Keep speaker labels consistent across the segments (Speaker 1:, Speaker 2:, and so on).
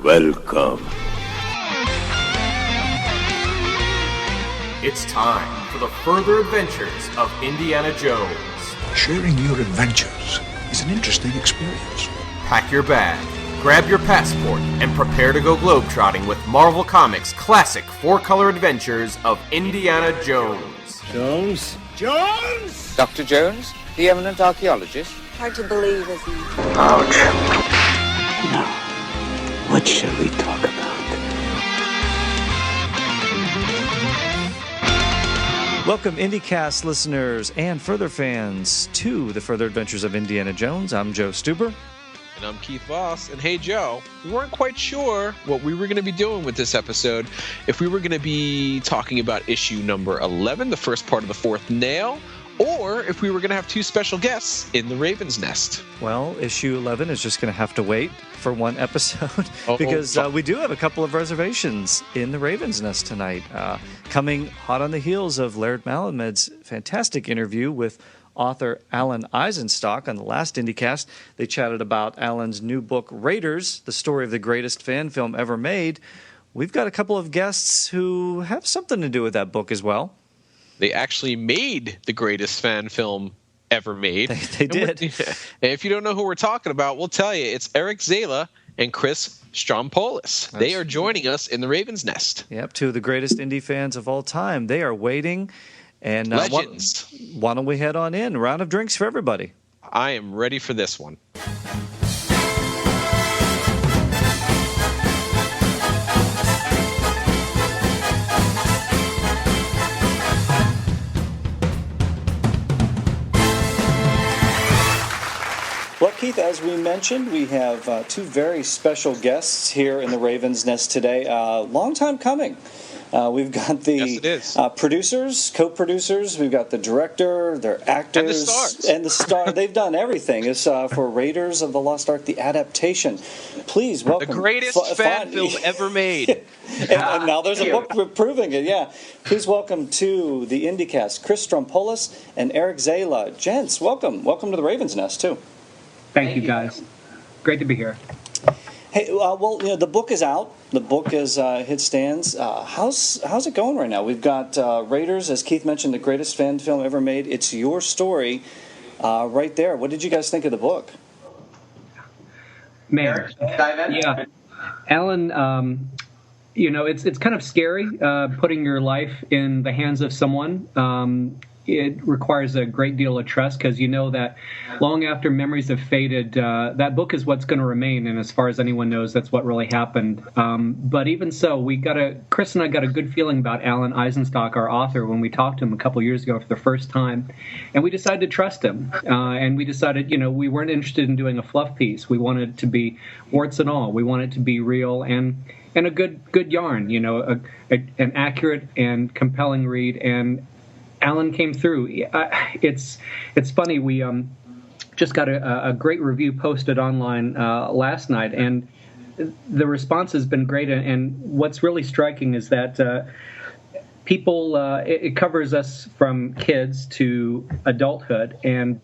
Speaker 1: Welcome.
Speaker 2: It's time for the further adventures of Indiana Jones.
Speaker 3: Sharing your adventures is an interesting experience.
Speaker 2: Pack your bag, grab your passport, and prepare to go globetrotting with Marvel Comics' classic four-color adventures of Indiana Jones.
Speaker 4: Jones?
Speaker 5: Dr. Jones, the eminent archaeologist?
Speaker 6: Hard to believe, isn't it?
Speaker 1: Ouch.
Speaker 7: Now, what shall we talk about?
Speaker 8: Welcome, IndieCast listeners and further fans, to the Further Adventures of Indiana Jones. I'm Joe Stuber.
Speaker 9: And I'm Keith Voss. And hey, Joe, we weren't quite sure what we were going to be doing with this episode. If we were going to be talking about issue number 11, the first part of the fourth nail, or if we were going to have two special guests in the Raven's Nest.
Speaker 8: Well, issue 11 is just going to have to wait for one episode because we do have a couple of reservations in the Raven's Nest tonight. Coming hot on the heels of Laird Malamed's fantastic interview with author Alan Eisenstock on the last IndieCast. They chatted about Alan's new book, Raiders, the story of the greatest fan film ever made. We've got a couple of guests who have something to do with that book as well.
Speaker 9: They actually made the greatest fan film ever made.
Speaker 8: They did.
Speaker 9: And if you don't know who we're talking about, we'll tell you. It's Zala and Chris Strompolos. They are joining us in the Raven's Nest.
Speaker 8: Yep, two of the greatest indie fans of all time. They are waiting. And
Speaker 9: Legends.
Speaker 8: Why don't we head on in? A round of drinks for everybody.
Speaker 9: I am ready for this one.
Speaker 8: Well, Keith, as we mentioned, we have two very special guests here in the Raven's Nest today. Long time coming. We've got the producers, co-producers. We've got the director, their actors,
Speaker 9: and
Speaker 8: the star. They've done everything. It's for Raiders of the Lost Ark, the adaptation. Please welcome
Speaker 9: the greatest fan film ever made.
Speaker 8: and now there's a book proving it. Yeah, please welcome to the IndieCast, Chris Strompolos and Zala. Gents, welcome to the Raven's Nest too.
Speaker 10: Thank you, guys. Great to be here.
Speaker 8: Hey, well, the book is out. The book is hit stands. How's it going right now? We've got Raiders, as Keith mentioned, the greatest fan film ever made. It's your story, right there. What did you guys think of the book?
Speaker 10: Man, yeah, Alan. It's kind of scary putting your life in the hands of someone. It requires a great deal of trust because you know that long after memories have faded, that book is what's going to remain. And as far as anyone knows, that's what really happened. But even so, Chris and I got a good feeling about Alan Eisenstock, our author, when we talked to him a couple years ago for the first time. And we decided to trust him. And we decided, we weren't interested in doing a fluff piece. We wanted it to be warts and all. We wanted it to be real and a good yarn, an accurate and compelling read. And Alan came through. It's funny. We just got a great review posted online last night, and the response has been great. And what's really striking is that people, it covers us from kids to adulthood. And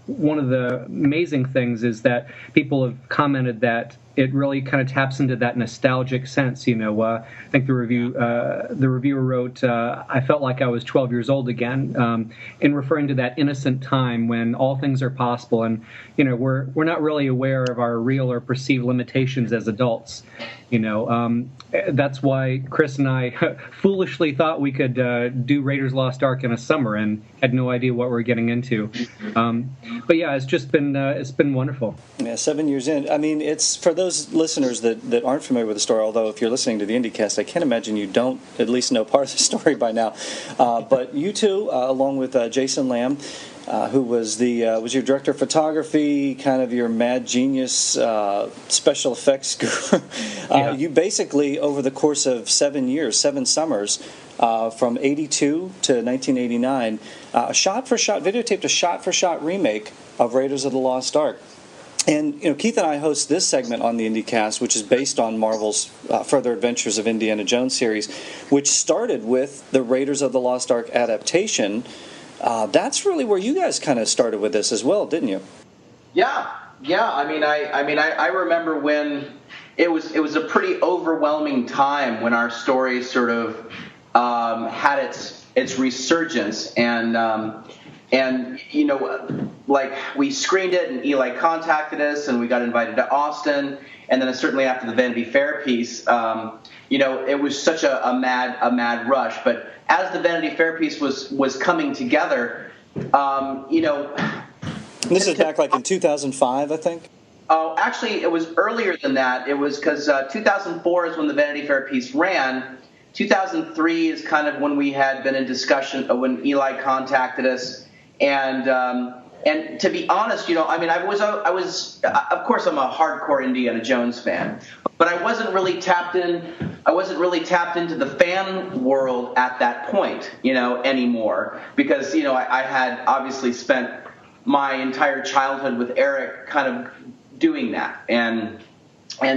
Speaker 10: one of the amazing things is that people have commented that it really kind of taps into that nostalgic sense. I think the reviewer wrote, "I felt like I was 12 years old again," in referring to that innocent time when all things are possible, and we're not really aware of our real or perceived limitations as adults. That's why Chris and I foolishly thought we could do Raiders Lost Ark in a summer and had no idea what we're getting into. But yeah, it's just been wonderful.
Speaker 8: Yeah, 7 years in. I mean, it's for those listeners that aren't familiar with the story. Although if you're listening to the IndieCast, I can't imagine you don't at least know part of the story by now. But you two, along with Jason Lamb, who was your director of photography, kind of your mad genius special effects guru. You basically, over the course of 7 years, 7 summers, from 82 to 1989, videotaped a shot-for-shot remake of Raiders of the Lost Ark. And Keith and I host this segment on the IndieCast, which is based on Marvel's Further Adventures of Indiana Jones series, which started with the Raiders of the Lost Ark adaptation. That's really where you guys kind of started with this as well, didn't you?
Speaker 11: Yeah. I remember when
Speaker 1: it was a pretty overwhelming time when our story sort of had its resurgence, and like we screened it, and Eli contacted us, and we got invited to Austin, and then certainly after the Vanity Fair piece, it was such a mad rush. But as the Vanity Fair piece was coming together,
Speaker 8: This is back like in 2005, I think.
Speaker 1: Oh, actually, it was earlier than that. It was because 2004 is when the Vanity Fair piece ran. 2003 is kind of when we had been in discussion, when Eli contacted us, and to be honest, I was of course I'm a hardcore Indiana Jones fan, but I wasn't really tapped into the fan world at that point, anymore, because I had obviously spent my entire childhood with Eric kind of doing that, and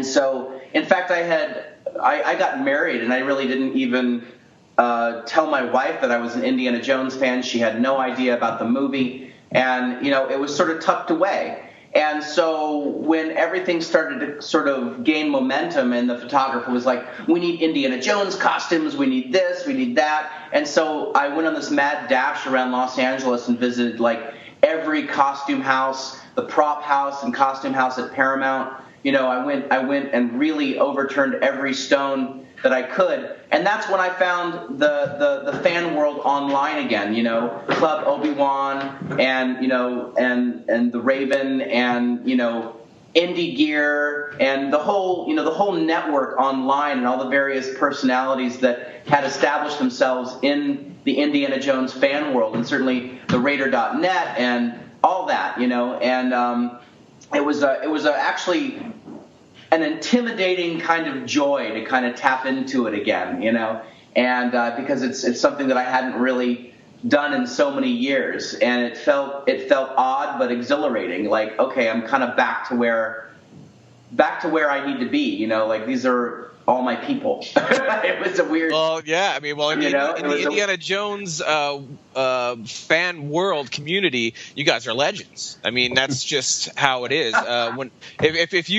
Speaker 1: so in fact I got married, and I really didn't even tell my wife that I was an Indiana Jones fan. She had no idea about the movie, and it was sort of tucked away. And so when everything started to sort of gain momentum, and the photographer was like, we need Indiana Jones costumes, we need this, we need that, and so I went on this mad dash around Los Angeles and visited like every costume house, the prop house and costume house at Paramount. I went and really overturned every stone that I could, and that's when I found the fan world online again. Club Obi-Wan, and and the Raven, and Indie Gear, and the whole network online, and all the various personalities that had established themselves in the Indiana Jones fan world, and certainly the Raider.net and all that, and it was actually an intimidating kind of joy to kind of tap into it again, and because it's something that I hadn't really done in so many years, and it felt odd but exhilarating. Like, okay, I'm kind of back to where I need to be, like these are all my people. It was a weird.
Speaker 9: Well, yeah, in the Indiana Jones fan world community, you guys are legends. That's just how it is. If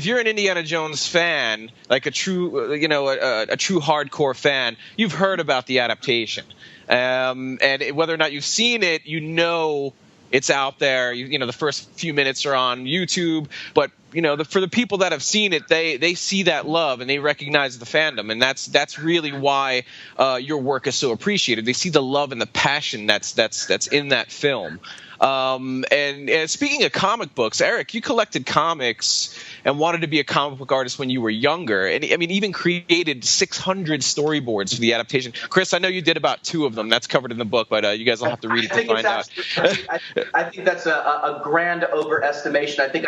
Speaker 9: you're an Indiana Jones fan, like a true a true hardcore fan, you've heard about the adaptation, and whether or not you've seen it, it's out there. The first few minutes are on YouTube, but for the people that have seen it, they see that love and they recognize the fandom, and that's really why your work is so appreciated. They see the love and the passion that's in that film. And speaking of comic books, Eric, you collected comics and wanted to be a comic book artist when you were younger, and even created 600 storyboards for the adaptation. Chris, I know you did about 2 of them. That's covered in the book, but you guys will have to read it to find out.
Speaker 1: I think that's a grand overestimation. I think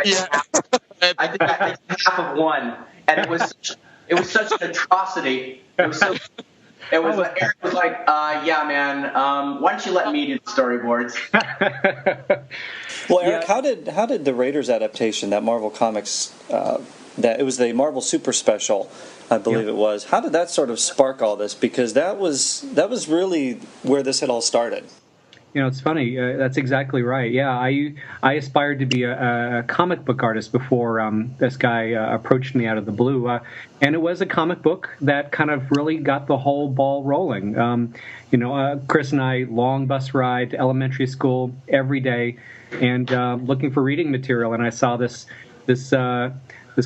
Speaker 1: I think half of one, and it was such an atrocity. Eric was like, yeah, man, why don't you let me do the storyboards?
Speaker 8: Well, Eric, how did the Raiders adaptation, that Marvel Comics, that it was the Marvel Super Special, I believe it was. How did that sort of spark all this? Because that was really where this had all started.
Speaker 10: It's funny. That's exactly right. Yeah, I aspired to be a comic book artist before this guy approached me out of the blue, and it was a comic book that kind of really got the whole ball rolling. Chris and I, long bus ride to elementary school every day, and looking for reading material, and I saw this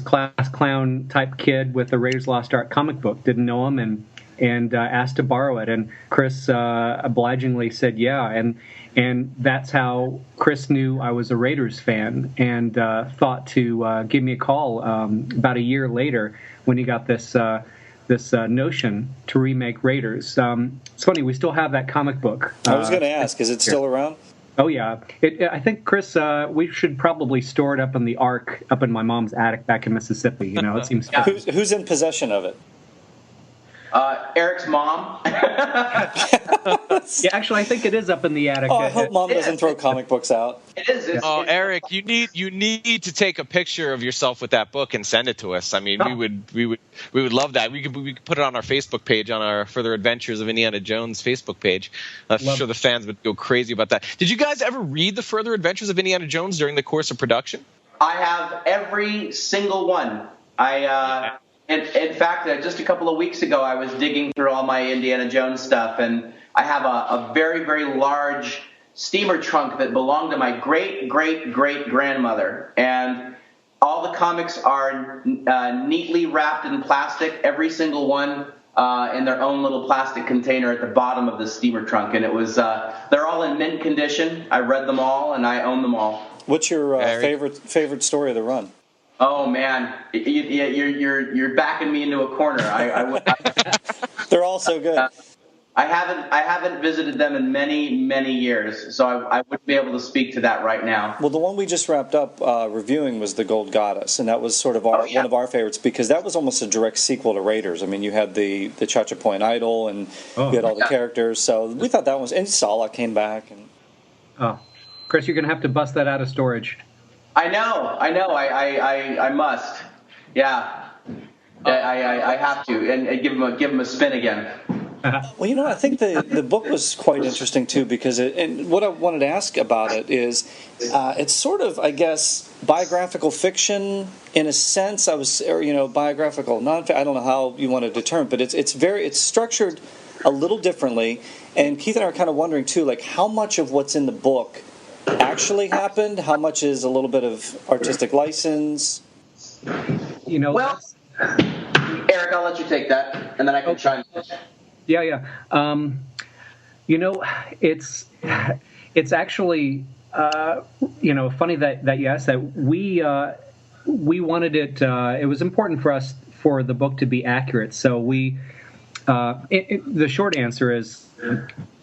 Speaker 10: class clown type kid with the Raiders Lost Ark comic book. Didn't know him, and asked to borrow it, and Chris obligingly said yeah, and that's how Chris knew I was a Raiders fan, and thought to give me a call about a year later when he got this notion to remake Raiders. It's funny, we still have that comic book.
Speaker 8: I was going to ask, is it still around?
Speaker 10: Oh yeah, I think, Chris, we should probably store it up in the Ark up in my mom's attic back in Mississippi. It seems.
Speaker 8: Who's in possession of it?
Speaker 1: Eric's mom.
Speaker 10: Yeah, actually, I think it is up in the attic.
Speaker 8: Oh, I hope Mom doesn't throw comic books out.
Speaker 1: It is.
Speaker 9: Eric, you need to take a picture of yourself with that book and send it to us. We would love that. We could put it on our Facebook page, on our Further Adventures of Indiana Jones Facebook page. I'm sure the fans would go crazy about that. Did you guys ever read the Further Adventures of Indiana Jones during the course of production?
Speaker 1: I have every single one. In fact, just a couple of weeks ago, I was digging through all my Indiana Jones stuff, and I have a very, very large steamer trunk that belonged to my great-great-great-grandmother. And all the comics are neatly wrapped in plastic, every single one in their own little plastic container at the bottom of the steamer trunk. And it was they're all in mint condition. I read them all, and I own them all.
Speaker 8: What's your favorite story of the run?
Speaker 1: Oh man, you're backing me into a corner.
Speaker 8: They're all so good.
Speaker 1: I haven't visited them in many years, so I wouldn't be able to speak to that right now.
Speaker 8: Well, the one we just wrapped up reviewing was The Gold Goddess, and that was sort of one of our favorites because that was almost a direct sequel to Raiders. I mean, you had the Chacha Point Idol, and you had all the characters, so we thought that was... And Zala came back. And
Speaker 10: Chris, you're going to have to bust that out of storage.
Speaker 1: I know. I must. Yeah. I have to, and give him a spin again.
Speaker 8: Well, I think the book was quite interesting too because and what I wanted to ask about it is it's sort of, I guess, biographical fiction in a sense. Biographical non. I don't know how you want to determine, but it's structured a little differently. And Keith and I are kind of wondering too, like how much of what's in the book actually happened, how much is a little bit of artistic license.
Speaker 1: Well, Eric, I'll let you take that, and then I can chime in.
Speaker 10: Yeah. It's actually funny that you asked that. We wanted it. It was important for us for the book to be accurate. So the short answer is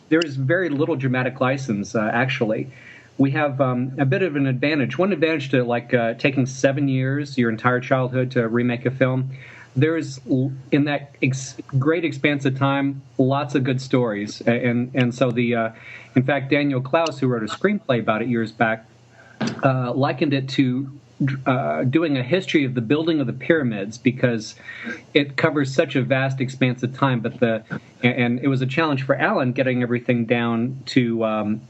Speaker 10: there is very little dramatic license. Actually, we have a bit of an advantage. One advantage to taking 7 years, your entire childhood, to remake a film. There's, in that great expanse of time, lots of good stories. And so in fact, Daniel Klaus, who wrote a screenplay about it years back, likened it to doing a history of the building of the pyramids because it covers such a vast expanse of time. And it was a challenge for Alan getting everything down to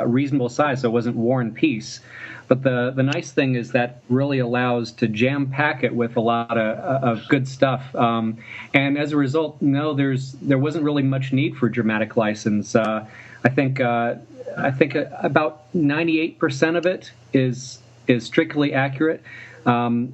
Speaker 10: reasonable size so it wasn't War and Peace. But the nice thing is that really allows to jam-pack it with a lot of good stuff. And as a result, there wasn't really much need for dramatic license. I think about 98% of it is strictly accurate. Alan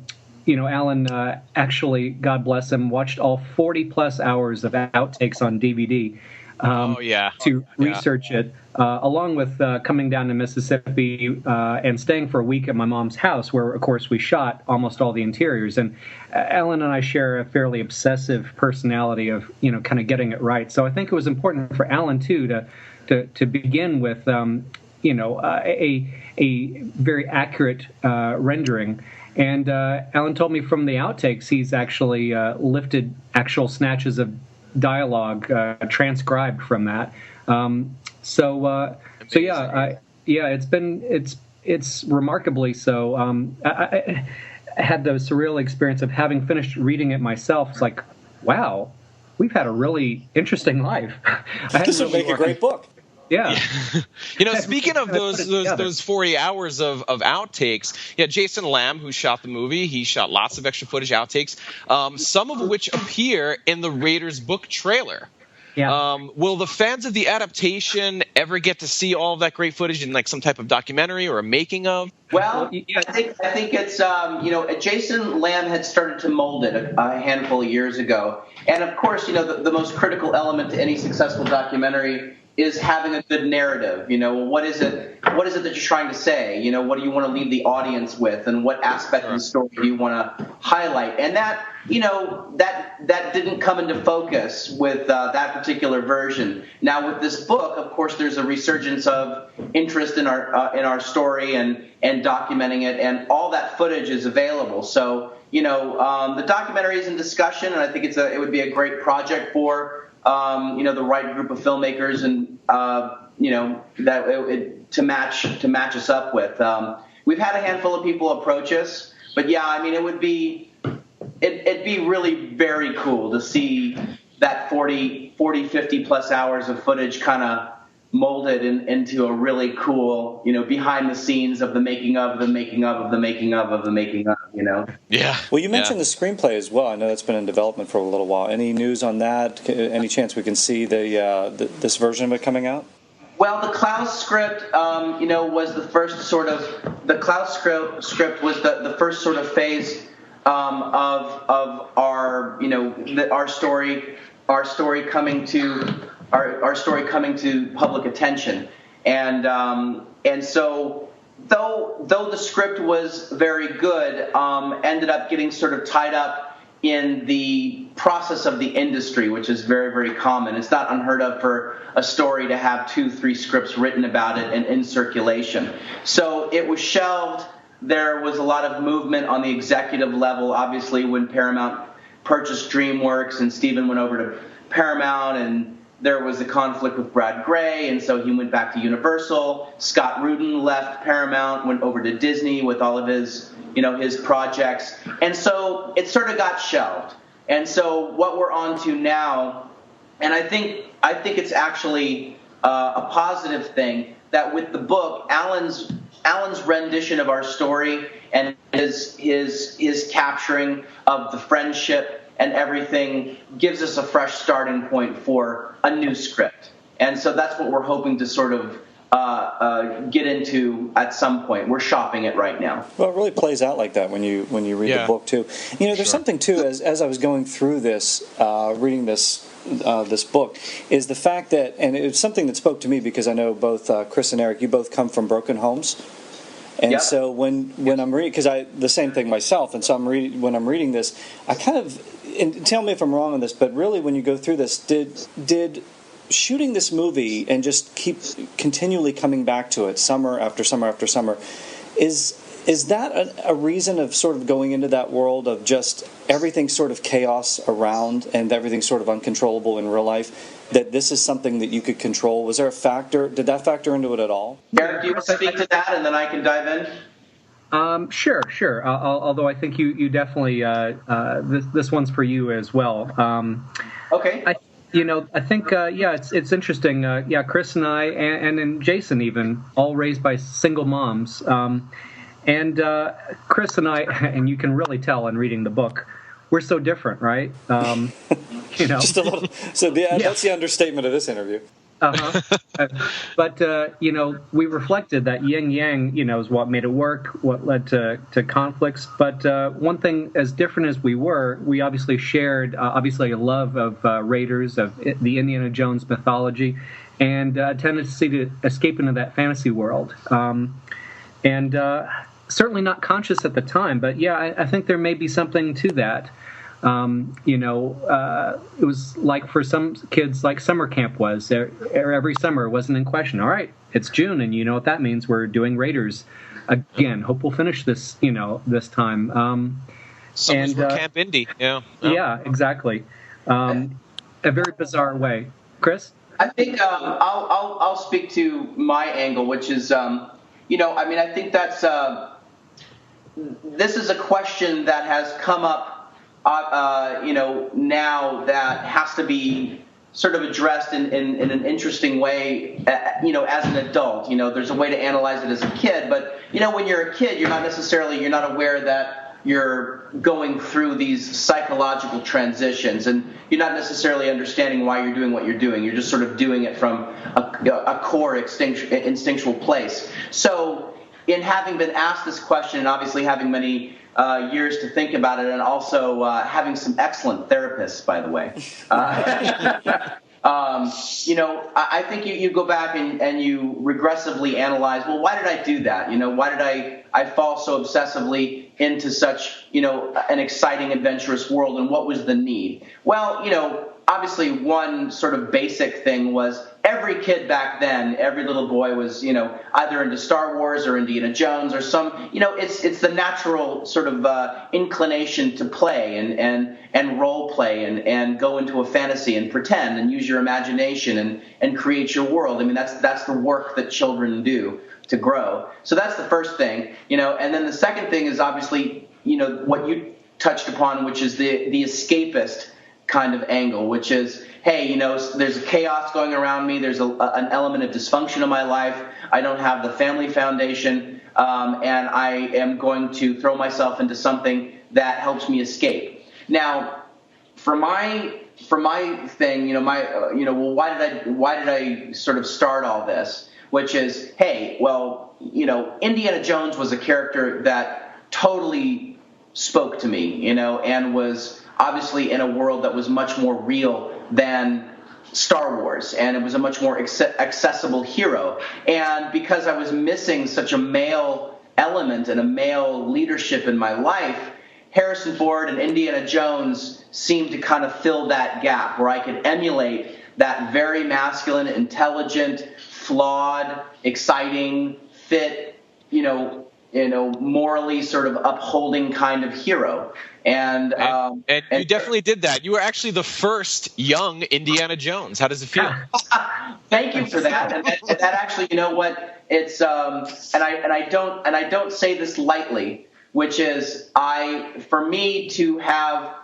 Speaker 10: actually, God bless him, watched all 40-plus hours of outtakes on DVD. To research it, along with coming down to Mississippi and staying for a week at my mom's house, where, of course, we shot almost all the interiors. And Ellen and I share a fairly obsessive personality of, kind of getting it right. So I think it was important for Alan, too, to begin with, a very accurate rendering. And Alan told me from the outtakes he's actually lifted actual snatches of dialogue transcribed from that. It's remarkably so. I had the surreal experience of having finished reading it myself. It's like, wow, we've had a really interesting life.
Speaker 8: This would make a great book.
Speaker 10: Yeah.
Speaker 9: Speaking of those 40 hours of outtakes, Jason Lamb, who shot the movie, he shot lots of extra footage outtakes, some of which appear in the Raiders book trailer.
Speaker 10: Yeah.
Speaker 9: Will the fans of the adaptation ever get to see all of that great footage in some type of documentary or a making of?
Speaker 1: Well, I think it's Jason Lamb had started to mold it a handful of years ago, and of course, the most critical element to any successful documentary is having a good narrative. What is it that you're trying to say? What do you want to leave the audience with, and what aspect of the story do you want to highlight? And that didn't come into focus with that particular version. Now with this book, of course, there's a resurgence of interest in our story and documenting it, and all that footage is available. So the documentary is in discussion, and I think it would be a great project for the right group of filmmakers and to match us up with. We've had a handful of people approach us, but it'd be really very cool to see that 40, 50 plus hours of footage kind of molded into a really cool, behind the scenes of the making of the making of the making of the making of,
Speaker 9: Yeah.
Speaker 8: Well, you mentioned the screenplay as well. I know that's been in development for a little while. Any news on that? Any chance we can see this version of it coming out?
Speaker 1: Well, the Klaus script, was the first sort of the Klaus script was the first sort of phase of our our story coming to our story coming to public attention, and so though the script was very good, ended up getting sort of tied up in the process of the industry, which is very, very common. It's not unheard of for a story to have 2-3 scripts written about it and in circulation. So it was shelved. There was a lot of movement on the executive level, obviously, when Paramount purchased DreamWorks and Steven went over to Paramount, and there was a conflict with Brad Gray, and so he went back to Universal. Scott Rudin left Paramount, went over to Disney with all of his projects, and so it sort of got shelved. And so what we're on to now, and I think it's actually a positive thing that with the book, Alan's rendition of our story and his capturing of the friendship and everything gives us a fresh starting point for a new script. And so that's what we're hoping to sort of get into at some point. We're shopping it right now.
Speaker 8: Well, it really plays out like that when you read the book too. There's something too as I was going through this, reading this book, is the fact that, and it's something that spoke to me because I know both Chris and Eric, you both come from broken homes. And so when I'm reading, because the same thing myself, and so when I'm reading this, I kind of, and tell me if I'm wrong on this, but really when you go through this, did shooting this movie and just keep continually coming back to it summer after summer after summer, is that a reason of sort of going into that world of just everything sort of chaos around and everything sort of uncontrollable in real life, that this is something that you could control? Was there a factor? Did that factor into it at all?
Speaker 1: Eric, do you want to speak to that and then I can dive in?
Speaker 10: Sure. Although I think you definitely this one's for you as well.
Speaker 1: Okay.
Speaker 10: I think it's interesting. Chris and I and then Jason even all raised by single moms. And Chris and I, and you can really tell in reading the book, we're so different, right?
Speaker 8: Just a little. So that's the understatement of this interview.
Speaker 10: But we reflected that yin yang, is what made it work, what led to conflicts. But one thing, as different as we were, we obviously shared a love of Raiders, of the Indiana Jones mythology, and a tendency to escape into that fantasy world. And certainly not conscious at the time, but I think there may be something to that. It was like for some kids, like summer camp was. Every summer it wasn't in question. All right, it's June, and you know what that means. We're doing Raiders again. Hope we'll finish this, this time.
Speaker 9: Summers were Camp Indy. Yeah.
Speaker 10: Yeah, exactly. A very bizarre way. Chris?
Speaker 1: I think I'll speak to my angle, which is, I think that's this is a question that has come up. Now that has to be sort of addressed in an interesting way, as an adult. There's a way to analyze it as a kid, but, when you're a kid, you're not aware that you're going through these psychological transitions, and you're not necessarily understanding why you're doing what you're doing. You're just sort of doing it from a core instinctual place. So in having been asked this question, and obviously having many years to think about it, and also having some excellent therapists, by the way. I think you go back and you regressively analyze, well, why did I do that? Why did I fall so obsessively into such, an exciting, adventurous world, and what was the need? Well, obviously one sort of basic thing was every kid back then, every little boy was, either into Star Wars or Indiana Jones or some, it's the natural sort of inclination to play and role play and go into a fantasy and pretend and use your imagination and create your world. I mean, that's the work that children do to grow. So that's the first thing, and then the second thing is obviously, what you touched upon, which is the escapist kind of angle, which is, hey, there's a chaos going around me. There's an element of dysfunction in my life. I don't have the family foundation, and I am going to throw myself into something that helps me escape. Now, for my thing, well, why did I sort of start all this? Which is, hey, well, Indiana Jones was a character that totally spoke to me, and was obviously in a world that was much more real than Star Wars, and it was a much more accessible hero. And because I was missing such a male element and a male leadership in my life, Harrison Ford and Indiana Jones seemed to kind of fill that gap where I could emulate that very masculine, intelligent, flawed, exciting, fit, morally sort of upholding kind of hero. And
Speaker 9: you definitely did that. You were actually the first young Indiana Jones. How does it feel?
Speaker 1: Thank you for that. And that actually, it's and I don't say this lightly, which is for me to have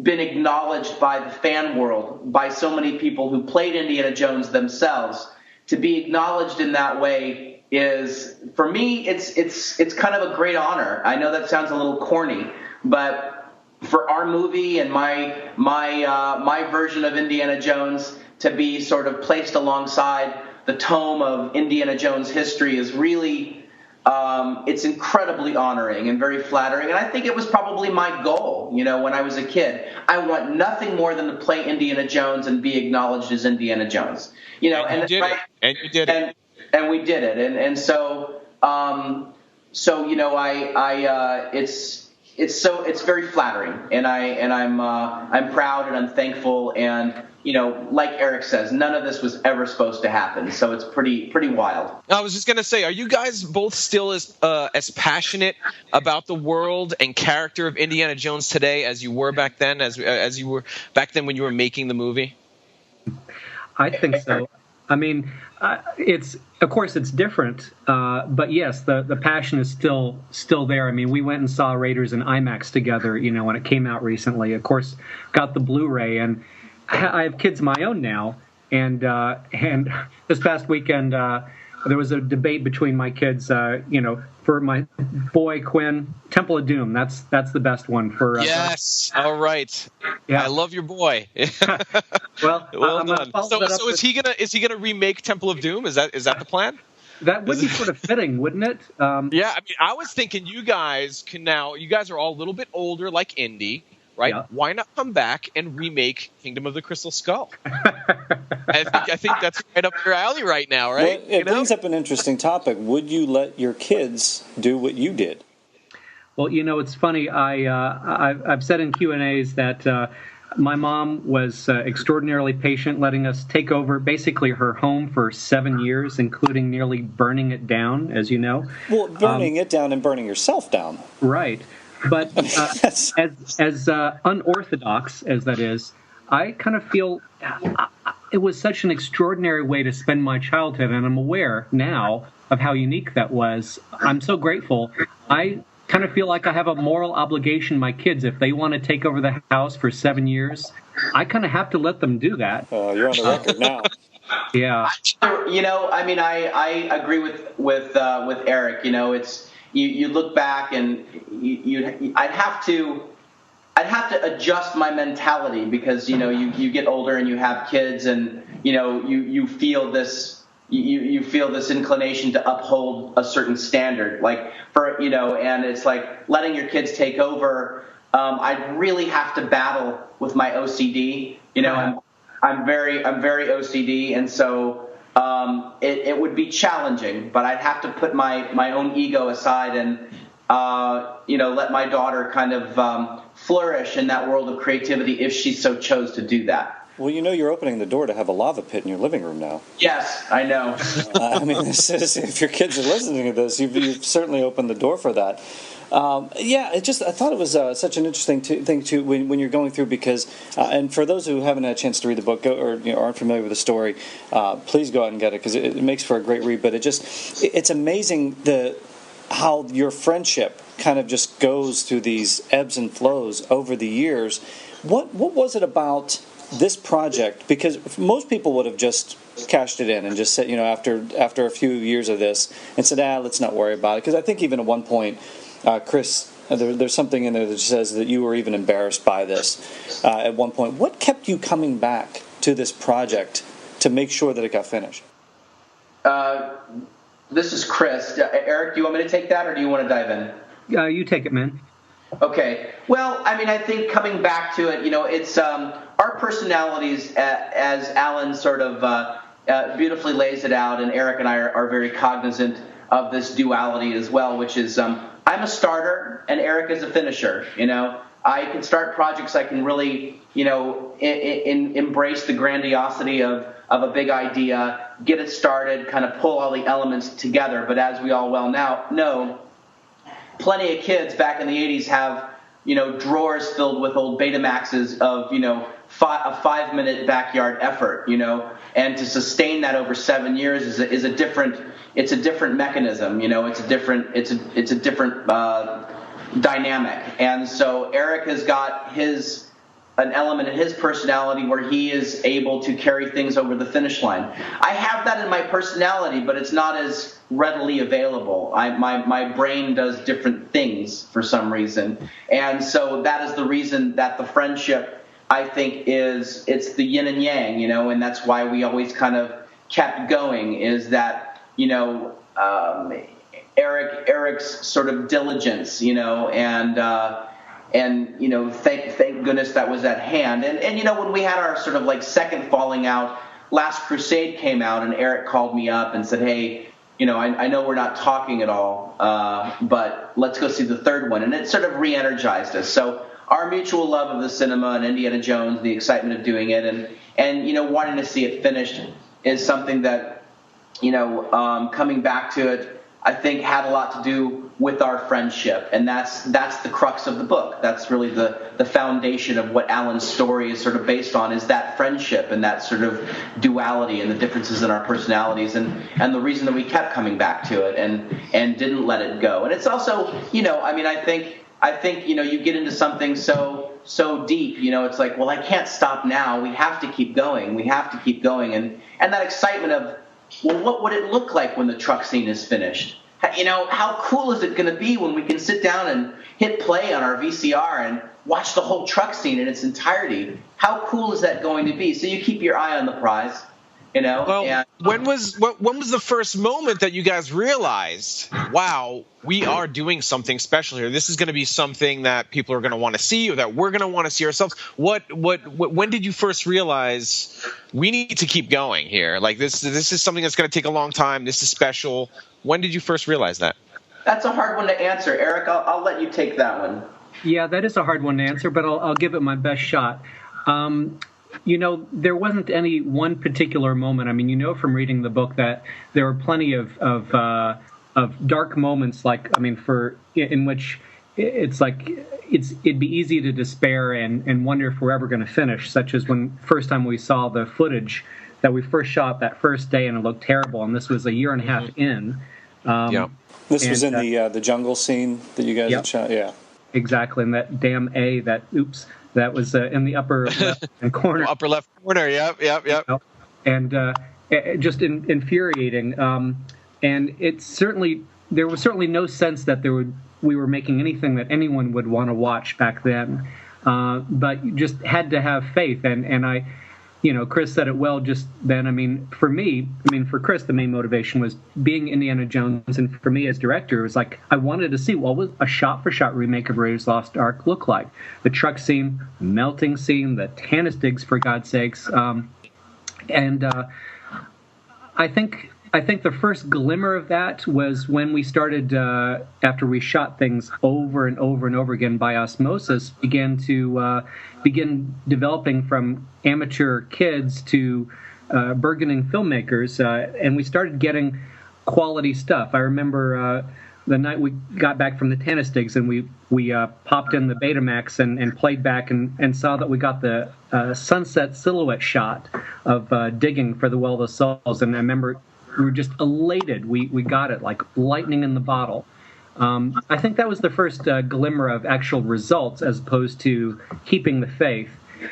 Speaker 1: been acknowledged by the fan world, by so many people who played Indiana Jones themselves, to be acknowledged in that way is, for me, it's kind of a great honor. I know that sounds a little corny, but for our movie and my version of Indiana Jones to be sort of placed alongside the tome of Indiana Jones history is really, it's incredibly honoring and very flattering. And I think it was probably my goal, when I was a kid. I want nothing more than to play Indiana Jones and be acknowledged as Indiana Jones. And you did it. And we did it. And so it's very flattering, and I'm proud and I'm thankful, and like Eric says, none of this was ever supposed to happen, so it's pretty wild.
Speaker 9: I was just gonna say, are you guys both still as passionate about the world and character of Indiana Jones today as you were back then, as you were back then when you were making the movie?
Speaker 10: I think so. I mean, of course it's different, but yes, the passion is still there. I mean, we went and saw Raiders in IMAX together, when it came out recently. Of course, got the Blu-ray, and I have kids of my own now, and this past weekend there was a debate between my kids. For my boy Quinn, Temple of Doom. That's the best one for.
Speaker 9: Yes. All right. Yeah. I love your boy.
Speaker 10: Well
Speaker 9: done. So is he gonna remake Temple of Doom? Is that the plan?
Speaker 10: That would be sort of fitting, wouldn't it?
Speaker 9: Yeah. I mean, I was thinking you guys are all a little bit older, like Indy. Right? Yeah. Why not come back and remake Kingdom of the Crystal Skull? I think that's right up your alley right now, right?
Speaker 8: Well, it brings up an interesting topic. Would you let your kids do what you did?
Speaker 10: Well, it's funny. I've said in Q&As that my mom was extraordinarily patient, letting us take over basically her home for 7 years, including nearly burning it down, as you know.
Speaker 8: Well, burning it down and burning yourself down.
Speaker 10: Right. But as unorthodox as that is, I kind of feel it was such an extraordinary way to spend my childhood, and I'm aware now of how unique that was. I'm so grateful. I kind of feel like I have a moral obligation to my kids. If they want to take over the house for 7 years, I kind of have to let them do that.
Speaker 8: You're on the record now.
Speaker 10: Yeah.
Speaker 1: I mean, I agree with Eric. It's. You look back, and I'd have to adjust my mentality, because you get older and you have kids, and you feel this inclination to uphold a certain standard, and it's like letting your kids take over. I'd really have to battle with my OCD. I'm very OCD, and so. It would be challenging, but I'd have to put my own ego aside and let my daughter kind of flourish in that world of creativity if she so chose to do that.
Speaker 8: Well, you're opening the door to have a lava pit in your living room now.
Speaker 1: Yes, I know.
Speaker 8: I mean, if your kids are listening to this, you've certainly opened the door for that. I thought it was such an interesting thing to when you're going through, because and for those who haven't had a chance to read the book or aren't familiar with the story, please go out and get it, because it makes for a great read. But it's amazing how your friendship kind of just goes through these ebbs and flows over the years. What was it about this project? Because most people would have just cashed it in and just said, after a few years of this, and said, let's not worry about it. Because I think even at one point, Chris, there's something in there that says that you were even embarrassed by this at one point. What kept you coming back to this project to make sure that it got finished?
Speaker 1: This is Chris. Eric, do you want me to take that, or do you want to dive in?
Speaker 10: You take it, man.
Speaker 1: Okay. Well, I mean, I think coming back to it, it's our personalities, as Alan sort of beautifully lays it out, and Eric and I are very cognizant of this duality as well, which is I'm a starter and Eric is a finisher. I can start projects. I can really, embrace the grandiosity of a big idea, get it started, kind of pull all the elements together. But as we all well now know, plenty of kids back in the 80s have, drawers filled with old Betamaxes of, a 5-minute backyard effort, and to sustain that over 7 years is a different mechanism, it's a different dynamic. And so Eric has got an element in his personality where he is able to carry things over the finish line. I have that in my personality, but it's not as readily available. My brain does different things for some reason. And so that is the reason that the friendship, I think, it's the yin and yang, and that's why we always kind of kept going, is that, Eric's sort of diligence, and thank goodness that was at hand. And when we had our sort of like second falling out, Last Crusade came out, and Eric called me up and said, hey, I know we're not talking at all, but let's go see the third one. And it sort of re-energized us. So our mutual love of the cinema and Indiana Jones, the excitement of doing it, and wanting to see it finished is something that, coming back to it, I think had a lot to do with our friendship, and that's the crux of the book. That's really the foundation of what Alan's story is sort of based on, is that friendship and that sort of duality and the differences in our personalities, and the reason that we kept coming back to it and didn't let it go. And it's also, I think you get into something so deep, it's like, well, I can't stop now. We have to keep going. We have to keep going, and that excitement of, well, what would it look like when the truck scene is finished? How cool is it going to be when we can sit down and hit play on our VCR and watch the whole truck scene in its entirety? How cool is that going to be? So you keep your eye on the prize,
Speaker 9: Well,
Speaker 1: and,
Speaker 9: when was the first moment that you guys realized, wow, we are doing something special here? This is going to be something that people are going to want to see, or that we're going to want to see ourselves. When did you first realize we need to keep going here? Like this is something that's going to take a long time. This is special. When did you first realize that?
Speaker 1: That's a hard one to answer, Eric. I'll let you take that one.
Speaker 10: Yeah, that is a hard one to answer, but I'll give it my best shot. There wasn't any one particular moment. I mean, from reading the book that there were plenty of dark moments, in which it's like it'd be easy to despair and wonder if we're ever going to finish, such as when first time we saw the footage that we first shot that first day and it looked terrible, and this was a year and a half in.
Speaker 8: This was in the jungle scene that you guys had shot? Yeah.
Speaker 10: Exactly, and that damn that was in the upper left corner.
Speaker 9: Upper left corner, yep.
Speaker 10: And just infuriating. And there was certainly no sense that we were making anything that anyone would want to watch back then. But you just had to have faith. And I, Chris said it well just then. For Chris, the main motivation was being Indiana Jones. And for me as director, it was like I wanted to see what would a shot-for-shot remake of Raiders of the Lost Ark look like. The truck scene, melting scene, the Tannistigs, for God's sakes. I think the first glimmer of that was when we started, after we shot things over and over and over again by osmosis, begin developing from amateur kids to burgeoning filmmakers, and we started getting quality stuff. I remember the night we got back from the Tannistigs, and we popped in the Betamax and played back and saw that we got the sunset silhouette shot of digging for the Well of the Souls, and I remember we were just elated. We got it like lightning in the bottle. I think that was the first glimmer of actual results, as opposed to keeping the faith,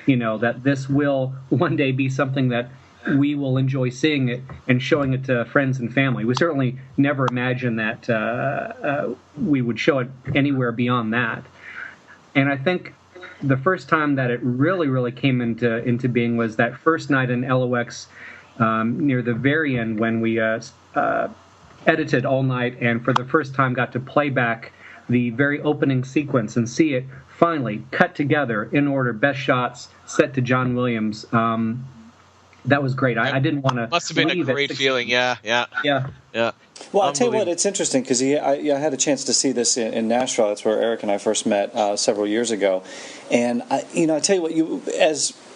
Speaker 10: that this will one day be something that we will enjoy seeing it and showing it to friends and family. We certainly never imagined that we would show it anywhere beyond that. And I think the first time that it really, really came into being was that first night in LOX near the very end, when we edited all night and for the first time got to play back the very opening sequence and see it finally cut together in order, best shots, set to John Williams. That was great. I didn't want to.
Speaker 9: Must have been a great feeling. Yeah.
Speaker 8: Well, I'll tell you what, it's interesting because I had a chance to see this in Nashville. That's where Eric and I first met several years ago. And I tell you what,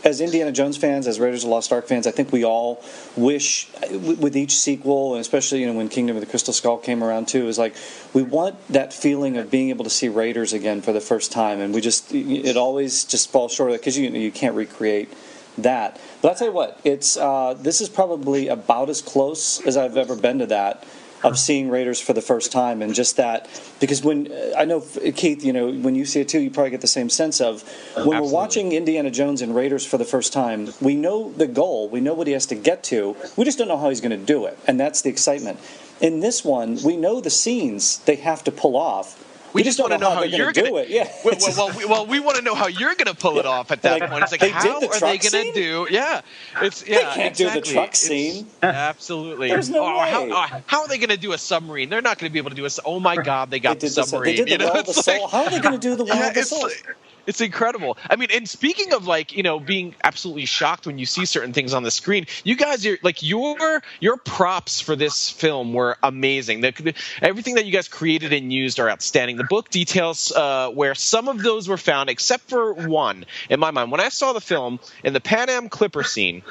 Speaker 8: as Indiana Jones fans, as Raiders of the Lost Ark fans, I think we all wish with each sequel, and especially when Kingdom of the Crystal Skull came around too, is like we want that feeling of being able to see Raiders again for the first time, and it always just falls short of it because you can't recreate that. But I'll tell you what, this is probably about as close as I've ever been to that, of seeing Raiders for the first time, and just that, because when I know, Keith, when you see it too, you probably get the same sense of when
Speaker 9: Absolutely.
Speaker 8: We're watching Indiana Jones and Raiders for the first time, we know the goal, we know what he has to get to, we just don't know how he's going to do it, and that's the excitement. In this one, we know the scenes they have to pull off.
Speaker 9: We just want to know how you're going to
Speaker 8: do it. Yeah.
Speaker 9: We want to know how you're going to pull it off at that point. It's like, how are they going to do? Yeah,
Speaker 8: they can't do the truck scene.
Speaker 9: Absolutely.
Speaker 8: There's no way.
Speaker 9: How are they going to do a submarine? They're not going to be able to do a. Oh my God, they got the submarine.
Speaker 8: They did the Well of the Soul. How are they going to do the Well of the Soul?
Speaker 9: It's incredible. I mean, and speaking of being absolutely shocked when you see certain things on the screen, you guys are your props for this film were amazing. Everything that you guys created and used are outstanding. The book details where some of those were found, except for one in my mind. When I saw the film in the Pan Am Clipper scene,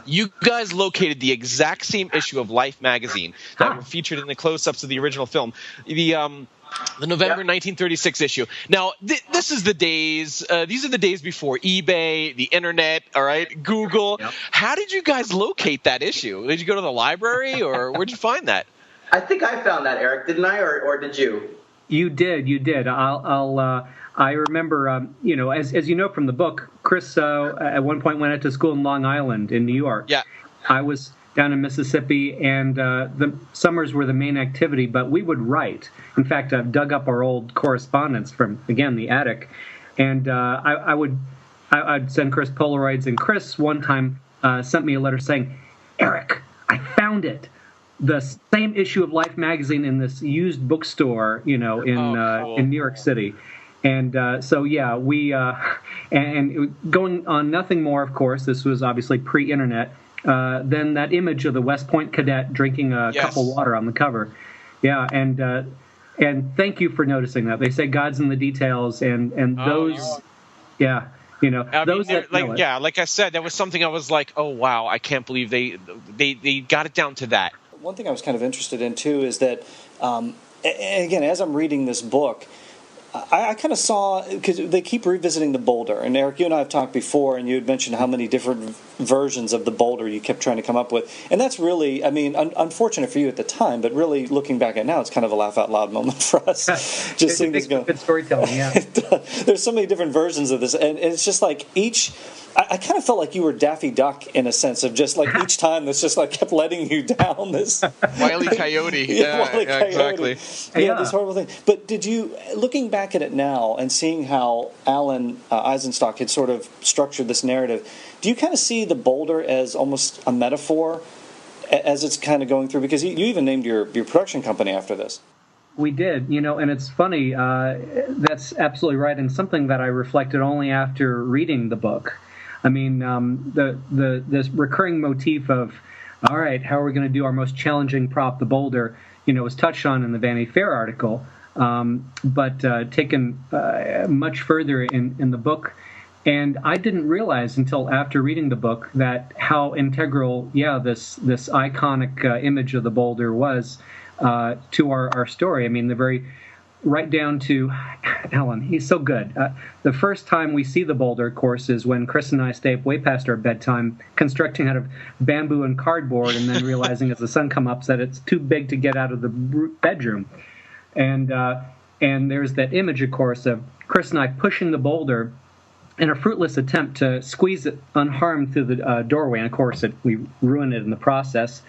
Speaker 9: you guys located the exact same issue of Life magazine that were featured in the close-ups of the original film. The November 1936 issue. Now, this is the days. These are the days before eBay, the internet. All right, Google. Yep. How did you guys locate that issue? Did you go to the library, or where'd you find that?
Speaker 1: I think I found that, Eric. Didn't I, or did you?
Speaker 10: You did. I remember. As you know from the book, Chris at one point went out to school in Long Island in New York.
Speaker 9: Yeah.
Speaker 10: I was down in Mississippi, and the summers were the main activity, but we would write. In fact, I've dug up our old correspondence from, again, the attic, and I'd send Chris Polaroids, and Chris one time sent me a letter saying, "Eric, I found it. The same issue of Life magazine in this used bookstore, in New York City." And we and going on nothing more, of course, this was obviously pre-internet, than that image of the West Point cadet drinking a cup of water on the cover. Yeah, and thank you for noticing that. They say God's in the details, and those, those
Speaker 9: like I said, that was something I was like, oh wow, I can't believe they got it down to that.
Speaker 8: One thing I was kind of interested in too is that, and again, as I'm reading this book, I kind of saw, because they keep revisiting the Boulder, and Eric, you and I have talked before, and you had mentioned how many different versions of the Boulder you kept trying to come up with, and that's really, I mean, unfortunate for you at the time, but really looking back at now, it's kind of a laugh out loud moment for us. Just seeing this go.
Speaker 10: Good storytelling, yeah.
Speaker 8: There's so many different versions of this, and it's just like each. I kind of felt like you were Daffy Duck in a sense of just like each time this just like kept letting you down. This
Speaker 9: Wile E. Coyote.
Speaker 8: Coyote.
Speaker 9: Exactly.
Speaker 8: Yeah, this horrible thing. But did you, looking back at it now and seeing how Alan Eisenstock had sort of structured this narrative, do you kind of see the Boulder as almost a metaphor as it's kind of going through? Because you even named your production company after this.
Speaker 10: We did, and it's funny. That's absolutely right, and something that I reflected only after reading the book. I mean, this recurring motif of, all right, how are we going to do our most challenging prop, the Boulder, was touched on in the Vanity Fair article, but taken much further in the book. And I didn't realize until after reading the book that how integral, this iconic image of the Boulder was to our story. I mean, the very right down to Alan. He's so good. The first time we see the Boulder, of course, is when Chris and I stay up way past our bedtime, constructing out of bamboo and cardboard, and then realizing as the sun comes up that it's too big to get out of the bedroom. And there's that image, of course, of Chris and I pushing the boulder in a fruitless attempt to squeeze it unharmed through the doorway. And, of course, we ruin it in the process.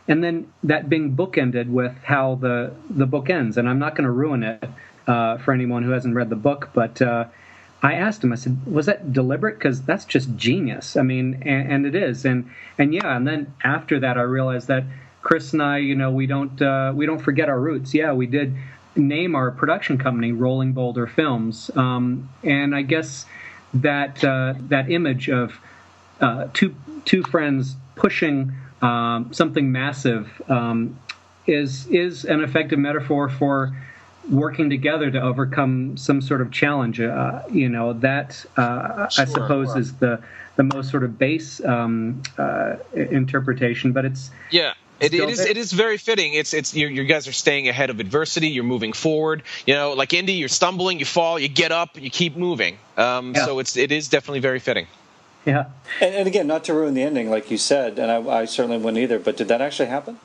Speaker 10: And then that being bookended with how the book ends. And I'm not going to ruin it for anyone who hasn't read the book, but I asked him, I said, was that deliberate? Because that's just genius. I mean, and it is. And then after that, I realized that Chris and I, we don't forget our roots. Yeah, we did name our production company Rolling Boulder Films. And I guess that image of two friends pushing something massive is an effective metaphor for working together to overcome some sort of challenge. I suppose is the most sort of base interpretation, but it's
Speaker 9: It is very fitting. It's you guys are staying ahead of adversity. You're moving forward. Like Indy, you're stumbling, you fall, you get up, you keep moving. So it is definitely very fitting.
Speaker 8: Yeah. And again, not to ruin the ending, like you said, and I certainly wouldn't either. But did that actually happen?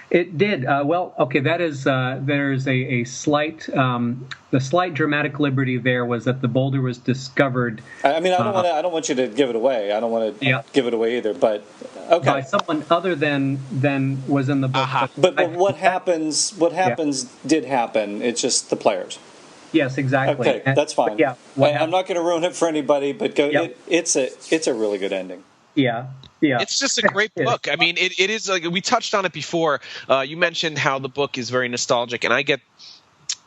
Speaker 10: It did. That is. There's a slight, the slight dramatic liberty there was that the boulder was discovered.
Speaker 8: I mean, I don't want you to give it away. I don't want to give it away either. But okay,
Speaker 10: by someone other than was in the book.
Speaker 8: But what happens? What happens did happen. It's just the players.
Speaker 10: Yes, exactly.
Speaker 8: Okay, that's fine.
Speaker 10: Yeah,
Speaker 8: I'm not going to ruin it for anybody. But it's a really good ending.
Speaker 10: Yeah. Yeah.
Speaker 9: It's just a great book. I mean, it is like we touched on it before. You mentioned how the book is very nostalgic, and I get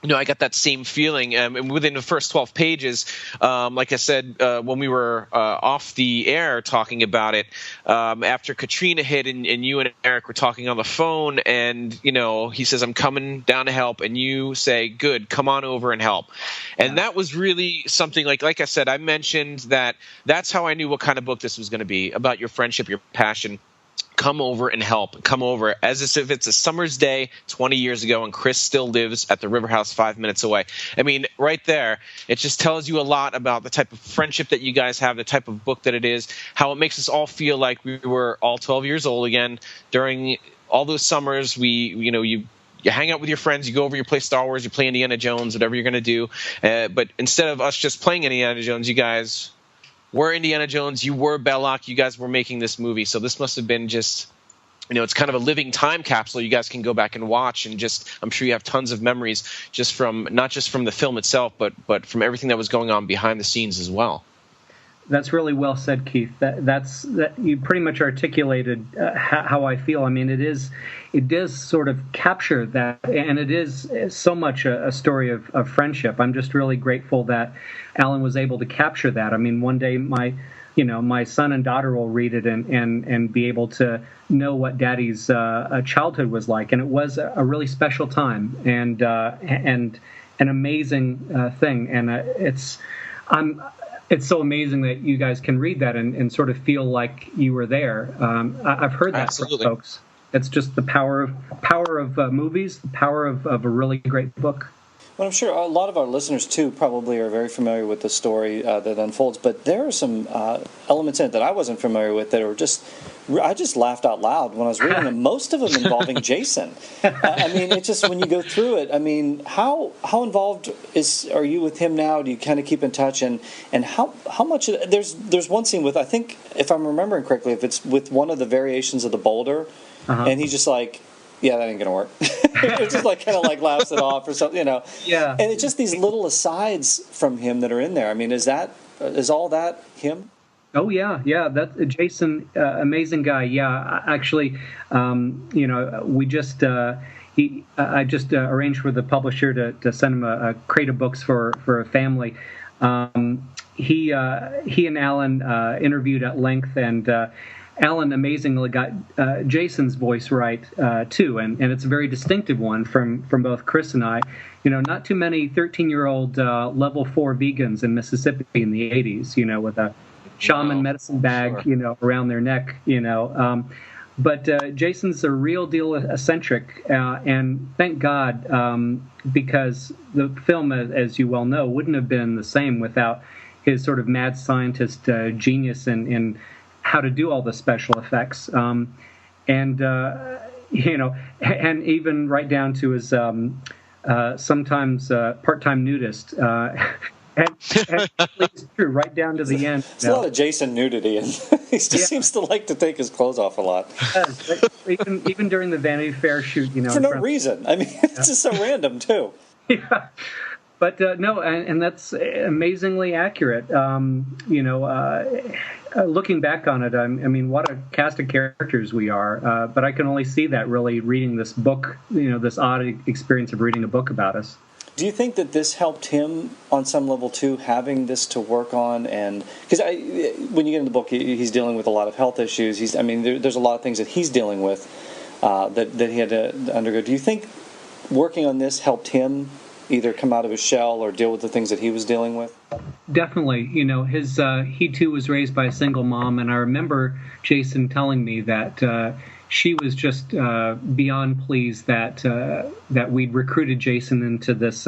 Speaker 9: that same feeling. And within the first 12 pages, like I said, when we were off the air talking about it, after Katrina hit and you and Eric were talking on the phone, and he says, "I'm coming down to help," and you say, "Good, come on over and help." And that was really something like I said, I mentioned that's how I knew what kind of book this was going to be, about your friendship, your passion. Come over and help. Come over as if it's a summer's day 20 years ago and Chris still lives at the River House 5 minutes away. I mean, right there, it just tells you a lot about the type of friendship that you guys have, the type of book that it is, how it makes us all feel like we were all 12 years old again during all those summers. You hang out with your friends, you go over, you play Star Wars, you play Indiana Jones, whatever you're going to do. But instead of us just playing Indiana Jones, you guys were Indiana Jones, you were Belloc, you guys were making this movie. So this must have been just, it's kind of a living time capsule you guys can go back and watch, and I'm sure you have tons of memories not just from the film itself, but from everything that was going on behind the scenes as well.
Speaker 10: That's really well said, Keith. That you pretty much articulated how I feel. I mean, it does sort of capture that, and it is so much a story of friendship. I'm just really grateful that Alan was able to capture that. I mean, one day my son and daughter will read it and be able to know what Daddy's childhood was like, and it was a really special time and an amazing thing, and it's so amazing that you guys can read that and sort of feel like you were there. I've heard that from folks. It's just the power of movies, the power of a really great book.
Speaker 8: Well, I'm sure a lot of our listeners, too, probably are very familiar with the story that unfolds, but there are some elements in it that I wasn't familiar with that are I just laughed out loud when I was reading them, most of them involving Jason. I mean, it's just, when you go through it, I mean, how involved are you with him now? Do you kind of keep in touch? And how much, there's one scene with, I think, if I'm remembering correctly, if it's with one of the variations of the boulder, and he's just like, yeah, that ain't gonna work. It's just like kind of like laughs it off or something,
Speaker 10: Yeah.
Speaker 8: And it's just these little asides from him that are in there. I mean, is all that him?
Speaker 10: Oh yeah. That's Jason, amazing guy. Yeah, actually, we just I just arranged for the publisher to send him a crate of books for a family. He and Alan interviewed at length, and Alan amazingly got Jason's voice right too, and it's a very distinctive one from both Chris and I. Not too many 13-year-old level 4 vegans in Mississippi in the 80s, with a shaman medicine bag, around their neck, But Jason's a real deal eccentric, and thank God, because the film, as you well know, wouldn't have been the same without his sort of mad scientist genius in how to do all the special effects, and even right down to his sometimes part-time nudist. And it's true, right down to the end.
Speaker 8: There's a lot of Jason nudity, and he just seems to like to take his clothes off a lot.
Speaker 10: Even during the Vanity Fair shoot,
Speaker 8: for no reason. I mean, it's just so random too.
Speaker 10: Yeah, but no, and that's amazingly accurate. Looking back on it, I mean, what a cast of characters we are. But I can only see that really reading this book. This odd experience of reading a book about us.
Speaker 8: Do you think that this helped him on some level too, having this to work on? And because when you get in the book, he's dealing with a lot of health issues. There's a lot of things that he's dealing with that he had to undergo. Do you think working on this helped him either come out of his shell or deal with the things that he was dealing with?
Speaker 10: Definitely. He too was raised by a single mom, and I remember Jason telling me that she was just beyond pleased that we'd recruited Jason into this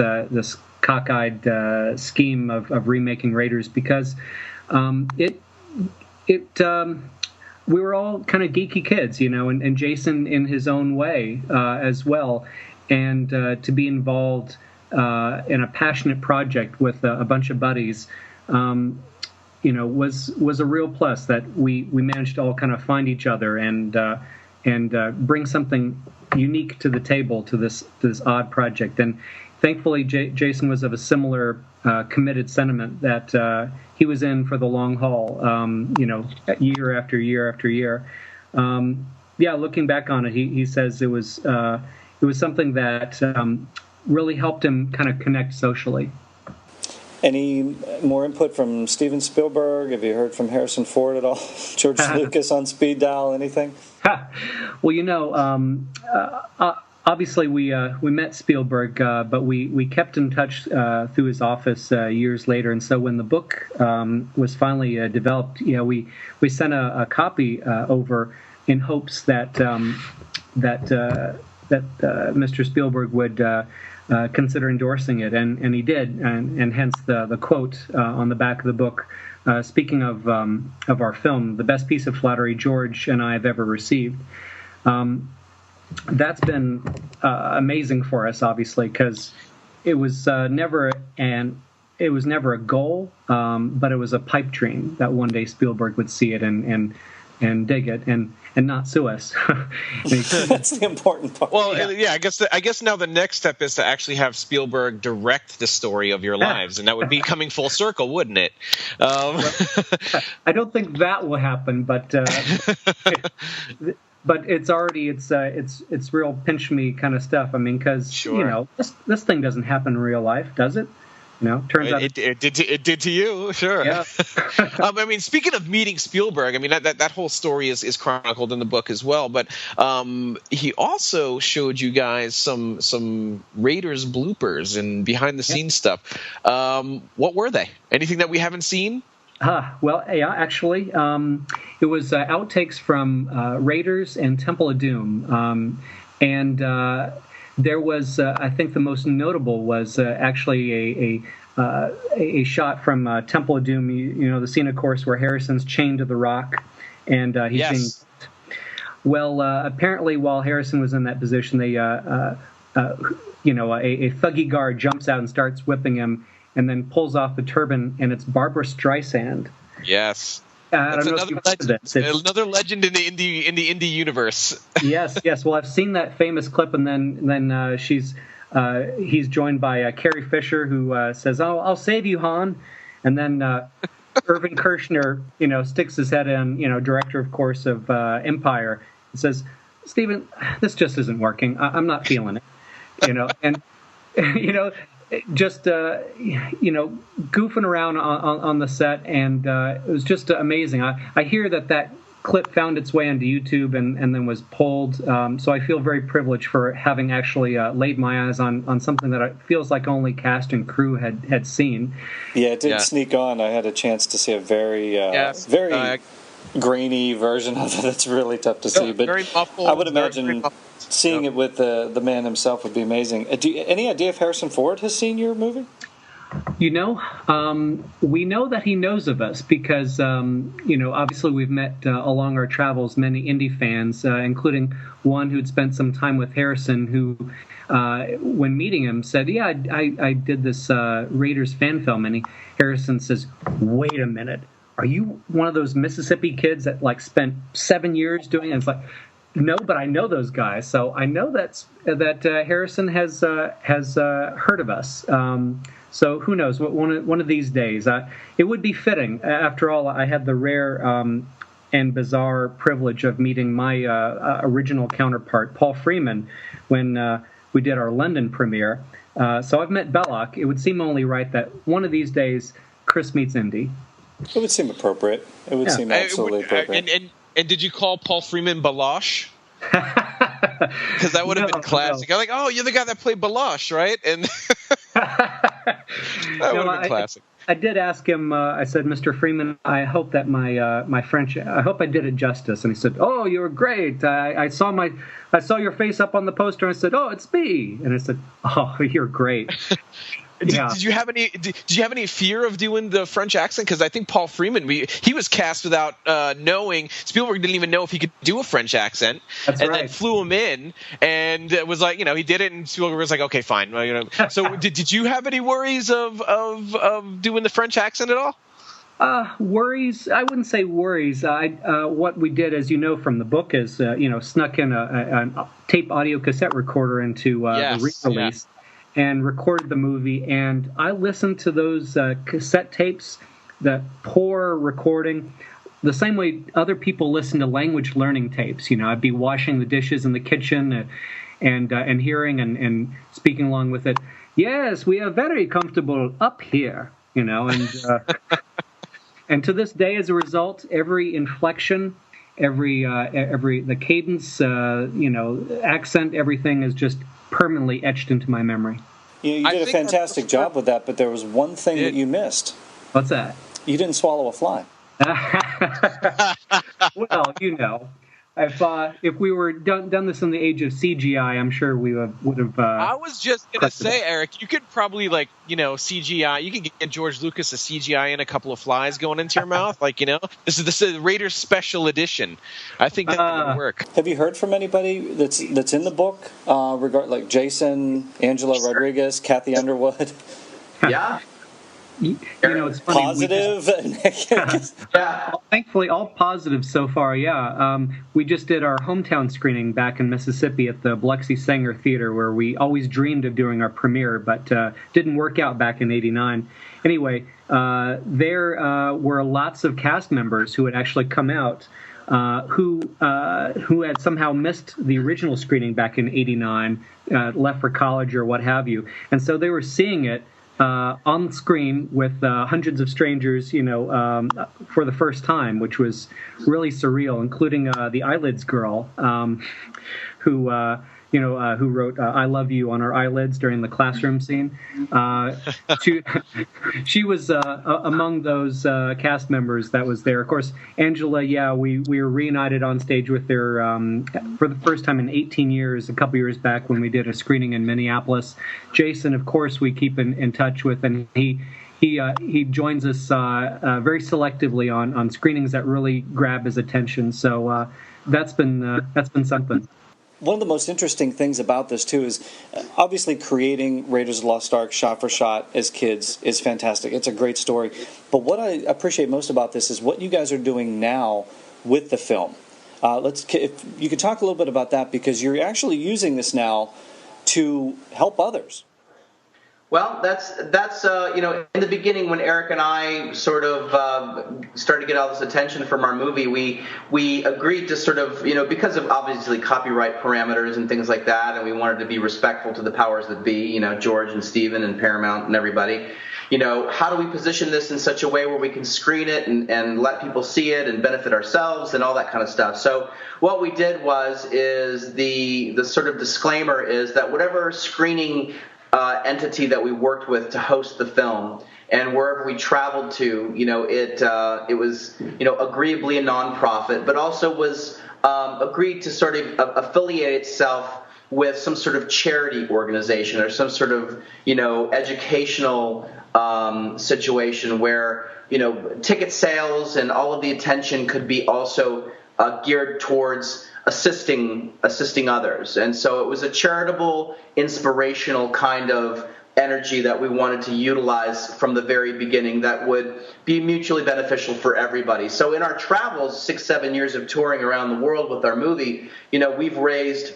Speaker 10: cockeyed scheme of remaking Raiders, because we were all kind of geeky kids, and Jason in his own way as well, and to be involved in a passionate project with a bunch of buddies, was a real plus, that we managed to all kind of find each other and bring something unique to the table, to this odd project. And thankfully, Jason was of a similar committed sentiment, that he was in for the long haul, year after year after year. Looking back on it, he says it was something that really helped him kind of connect socially.
Speaker 8: Any more input from Steven Spielberg? Have you heard from Harrison Ford at all? George Lucas on speed dial? Anything?
Speaker 10: Well, obviously we met Spielberg, but we kept in touch through his office years later. And so when the book was finally developed, we sent a copy over in hopes that Mr. Spielberg would consider endorsing it, and he did, and hence the quote on the back of the book, speaking of our film, the best piece of flattery George and I have ever received. That's been amazing for us, obviously, because it was never a goal, but it was a pipe dream that one day Spielberg would see it and dig it and not sue us.
Speaker 8: That's the important part.
Speaker 9: Well, I guess now the next step is to actually have Spielberg direct the story of your lives, and that would be coming full circle, wouldn't it?
Speaker 10: I don't think that will happen, but it's already it's real pinch me kind of stuff. I mean, because this thing doesn't happen in real life, does it? Turns out
Speaker 9: it did to you, sure. Yeah. Speaking of meeting Spielberg, that whole story is chronicled in the book as well. But he also showed you guys some Raiders bloopers and behind the scenes stuff. What were they? Anything that we haven't seen?
Speaker 10: Well, yeah, actually, it was outtakes from Raiders and Temple of Doom, and there was, I think, the most notable was actually a shot from Temple of Doom. The scene, of course, where Harrison's chained to the rock, and he's being. Well, apparently, while Harrison was in that position, they, a thuggy guard jumps out and starts whipping him, and then pulls off the turban, and it's Barbara Streisand.
Speaker 9: Yes.
Speaker 10: I don't know if you've heard of this.
Speaker 9: Another legend in the indie universe.
Speaker 10: Yes. Well, I've seen that famous clip, and then he's joined by Carrie Fisher, who says, "Oh, I'll save you, Han," and then Irvin Kershner, sticks his head in, director, of course, of Empire, and says, "Steven, this just isn't working. I'm not feeling it," and just goofing around on the set, and it was just amazing. I hear that clip found its way onto YouTube and then was pulled, so I feel very privileged for having actually laid my eyes on something that it feels like only cast and crew had seen.
Speaker 8: Yeah, it did sneak on. I had a chance to see a very grainy version of it. It's really tough to see, but
Speaker 9: very muffled,
Speaker 8: I would imagine seeing it with the man himself would be amazing. Any idea if Harrison Ford has seen your movie?
Speaker 10: We know that he knows of us because, obviously we've met along our travels many indie fans, including one who'd spent some time with Harrison, who, when meeting him, said, "Yeah, I did this Raiders fan film," and Harrison says, "Wait a minute, are you one of those Mississippi kids that spent 7 years doing it?" And it's like, no, but I know those guys, so I know that Harrison has heard of us. So who knows? One of these days, it would be fitting. After all, I had the rare and bizarre privilege of meeting my original counterpart, Paul Freeman, when we did our London premiere. So I've met Belloc. It would seem only right that one of these days, Chris meets Indy.
Speaker 8: It would seem appropriate. It would seem absolutely appropriate.
Speaker 9: And did you call Paul Freeman Baloche? Because that would have been classic. No. I'm like, oh, you're the guy that played Baloche, right? And that would have been classic.
Speaker 10: I did ask him. I said, "Mr. Freeman, I hope that my French. I hope I did it justice." And he said, "Oh, you were great. I saw your face up on the poster." And I said, "Oh, it's me." And I said, "Oh, you're great." Yeah.
Speaker 9: Did you have any fear of doing the French accent? Because I think Paul Freeman, he was cast without knowing. Spielberg didn't even know if he could do a French accent.
Speaker 10: That's
Speaker 9: and
Speaker 10: right.
Speaker 9: then flew him in, and it was like, he did it, and Spielberg was like, okay, fine. Well, So did you have any worries of doing the French accent at all?
Speaker 10: Worries? I wouldn't say worries. What we did, as you know from the book, is snuck in a tape audio cassette recorder into the re-release.
Speaker 9: Yeah.
Speaker 10: And recorded the movie, and I listened to those cassette tapes, that poor recording, the same way other people listen to language learning tapes. I'd be washing the dishes in the kitchen and hearing and speaking along with it. Yes, we are very comfortable up here, and and to this day, as a result, every inflection, every the cadence, accent, everything is just permanently etched into my memory.
Speaker 8: You did a fantastic job with that, but there was one thing that you missed.
Speaker 10: What's that?
Speaker 8: You didn't swallow a fly.
Speaker 10: Well, if we were done this in the age of CGI, I'm sure we would have.
Speaker 9: I was just gonna say, Eric, you could probably CGI. You could get George Lucas a CGI in a couple of flies going into your mouth, this is Raiders Special Edition. I think that would work.
Speaker 8: Have you heard from anybody that's in the book, like Jason, Angela Rodriguez, Kathy Underwood?
Speaker 1: Yeah.
Speaker 10: It's funny.
Speaker 8: Positive?
Speaker 1: Yeah.
Speaker 10: Thankfully, all positive so far, yeah. We just did our hometown screening back in Mississippi at the Biloxi Sanger Theater, where we always dreamed of doing our premiere, but didn't work out back in '89. Anyway, there were lots of cast members who had actually come out who had somehow missed the original screening back in '89, left for college or what have you. And so they were seeing it on screen with hundreds of strangers, for the first time, which was really surreal, including the Eyelids girl, who wrote "I love you" on her eyelids during the classroom scene. She was among those cast members that was there. Of course, Angela, we were reunited on stage with her for the first time in 18 years, a couple years back when we did a screening in Minneapolis. Jason, of course, we keep in touch with, and he joins us very selectively on screenings that really grab his attention. So that's been something.
Speaker 8: One of the most interesting things about this, too, is obviously creating Raiders of the Lost Ark shot for shot as kids is fantastic. It's a great story. But what I appreciate most about this is what you guys are doing now with the film. If you could talk a little bit about that, because you're actually using this now to help others.
Speaker 1: Well, that's in the beginning when Eric and I sort of started to get all this attention from our movie, we agreed to sort of, because of obviously copyright parameters and things like that, and we wanted to be respectful to the powers that be, George and Steven and Paramount and everybody. How do we position this in such a way where we can screen it and let people see it and benefit ourselves and all that kind of stuff. So what we did is the sort of disclaimer is that whatever screening entity that we worked with to host the film, and wherever we traveled to, it was agreeably a nonprofit, but also was agreed to sort of affiliate itself with some sort of charity organization or some sort of educational situation where, ticket sales and all of the attention could be also geared towards assisting others. And so it was a charitable, inspirational kind of energy that we wanted to utilize from the very beginning that would be mutually beneficial for everybody. So in our travels, 6-7 years of touring around the world with our movie, we've raised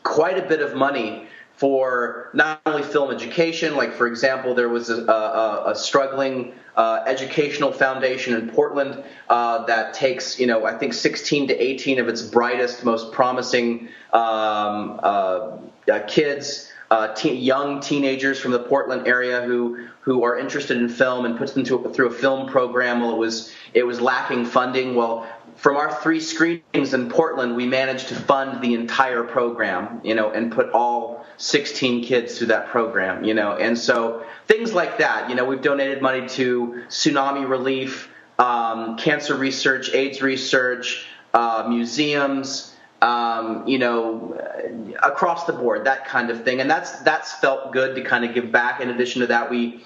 Speaker 1: quite a bit of money for not only film education, like, for example, there was a struggling educational foundation in Portland that takes, I think 16 to 18 of its brightest, most promising kids, young teenagers from the Portland area who are interested in film, and puts them through a film program. Well, it was lacking funding. Well, from our 3 screenings in Portland, we managed to fund the entire program, and put all 16 kids through that program, and so things like that. We've donated money to tsunami relief, cancer research, AIDS research, museums, across the board, that kind of thing. And that's felt good to kind of give back. In addition to that, we